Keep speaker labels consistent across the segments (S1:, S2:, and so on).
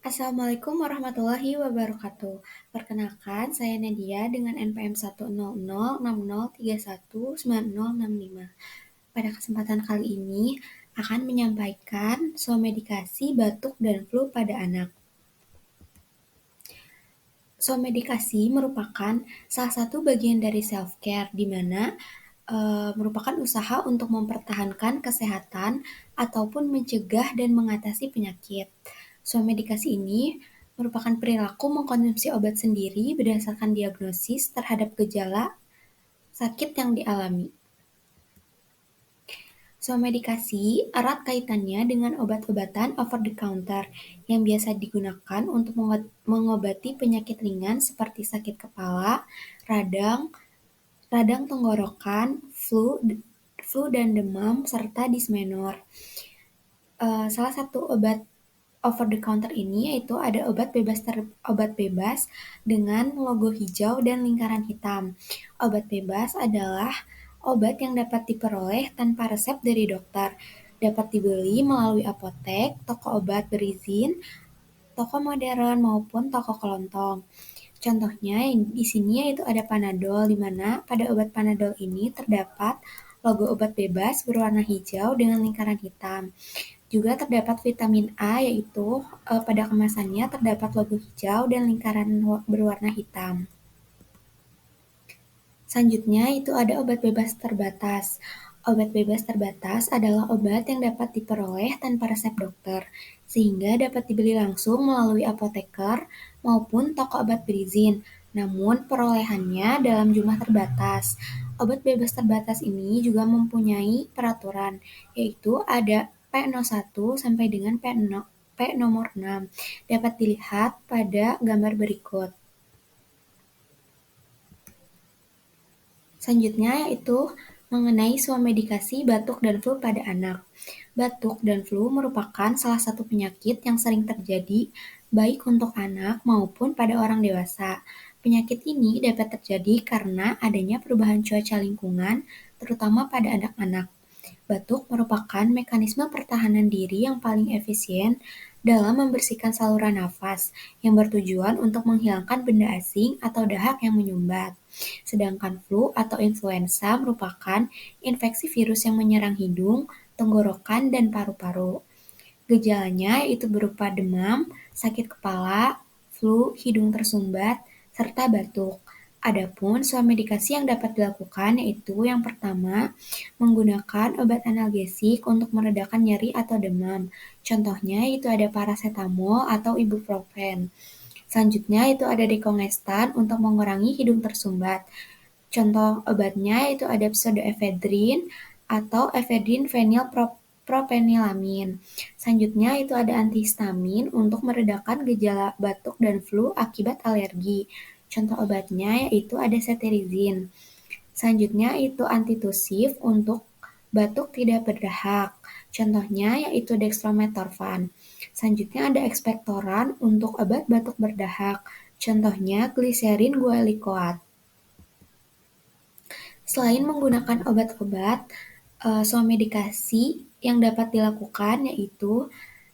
S1: Assalamualaikum warahmatullahi wabarakatuh. Perkenalkan, saya Nadia dengan NPM 1006031319065. Pada kesempatan kali ini akan menyampaikan somedikasi batuk dan flu pada anak. Somedikasi merupakan salah satu bagian dari self-care, di mana merupakan usaha untuk mempertahankan kesehatan ataupun mencegah dan mengatasi penyakit. Somedikasi ini merupakan perilaku mengkonsumsi obat sendiri berdasarkan diagnosis terhadap gejala sakit yang dialami. Somedikasi erat kaitannya dengan obat-obatan over the counter yang biasa digunakan untuk mengobati penyakit ringan seperti sakit kepala, radang, radang tenggorokan, flu dan demam, serta dismenor. Salah satu obat over the counter ini yaitu ada obat bebas dengan logo hijau dan lingkaran hitam. Obat bebas adalah obat yang dapat diperoleh tanpa resep dari dokter, dapat dibeli melalui apotek, toko obat berizin, toko modern maupun toko kelontong. Contohnya yang di sini yaitu ada Panadol, di mana pada obat Panadol ini terdapat logo obat bebas berwarna hijau dengan lingkaran hitam. Juga terdapat vitamin A, yaitu pada kemasannya terdapat logo hijau dan lingkaran berwarna hitam. Selanjutnya itu ada obat bebas terbatas. Obat bebas terbatas adalah obat yang dapat diperoleh tanpa resep dokter, sehingga dapat dibeli langsung melalui apoteker maupun toko obat berizin. Namun perolehannya dalam jumlah terbatas. Obat bebas terbatas ini juga mempunyai peraturan, yaitu ada P01 sampai dengan P nomor 6. Dapat dilihat pada gambar berikut. Selanjutnya yaitu mengenai somedikasi batuk dan flu pada anak. Batuk dan flu merupakan salah satu penyakit yang sering terjadi baik untuk anak maupun pada orang dewasa. Penyakit ini dapat terjadi karena adanya perubahan cuaca lingkungan, terutama pada anak-anak. Batuk merupakan mekanisme pertahanan diri yang paling efisien dalam membersihkan saluran nafas, yang bertujuan untuk menghilangkan benda asing atau dahak yang menyumbat. Sedangkan flu atau influenza merupakan infeksi virus yang menyerang hidung, tenggorokan, dan paru-paru. Gejalanya yaitu berupa demam, sakit kepala, flu, hidung tersumbat, serta batuk. Adapun somedikasi yang dapat dilakukan yaitu yang pertama, menggunakan obat analgesik untuk meredakan nyeri atau demam. Contohnya itu ada paracetamol atau ibuprofen. Selanjutnya itu ada dekongestan untuk mengurangi hidung tersumbat. Contoh obatnya itu ada pseudoephedrine atau ephedrine phenylpropanylamin. Selanjutnya itu ada antihistamin untuk meredakan gejala batuk dan flu akibat alergi. Contoh obatnya yaitu ada cetirizine. Selanjutnya itu antitusif untuk batuk tidak berdahak. Contohnya yaitu dextromethorphan. Selanjutnya ada ekspektoran untuk obat batuk berdahak. Contohnya gliserin guaicoat. Selain menggunakan obat-obat, somedikasi yang dapat dilakukan yaitu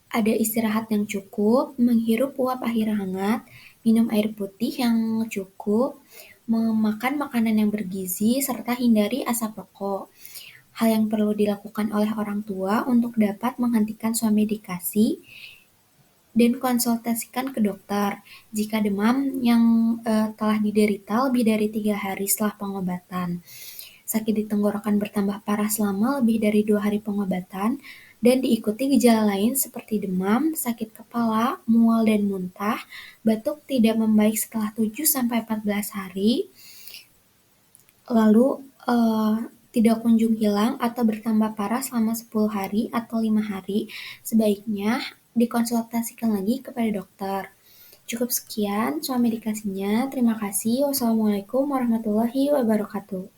S1: ada istirahat yang cukup, menghirup uap air hangat, minum air putih yang cukup, memakan makanan yang bergizi, serta hindari asap rokok. Hal yang perlu dilakukan oleh orang tua untuk dapat menghentikan somedikasi dan konsultasikan ke dokter jika demam yang telah diderita lebih dari 3 hari setelah pengobatan. Sakit di tenggorokan bertambah parah selama lebih dari 2 hari pengobatan, dan diikuti gejala lain seperti demam, sakit kepala, mual dan muntah, batuk tidak membaik setelah 7-14 hari, lalu tidak kunjung hilang atau bertambah parah selama 10 hari atau 5 hari, sebaiknya dikonsultasikan lagi kepada dokter. Cukup sekian soal medikasinya. Terima kasih. Wassalamualaikum warahmatullahi wabarakatuh.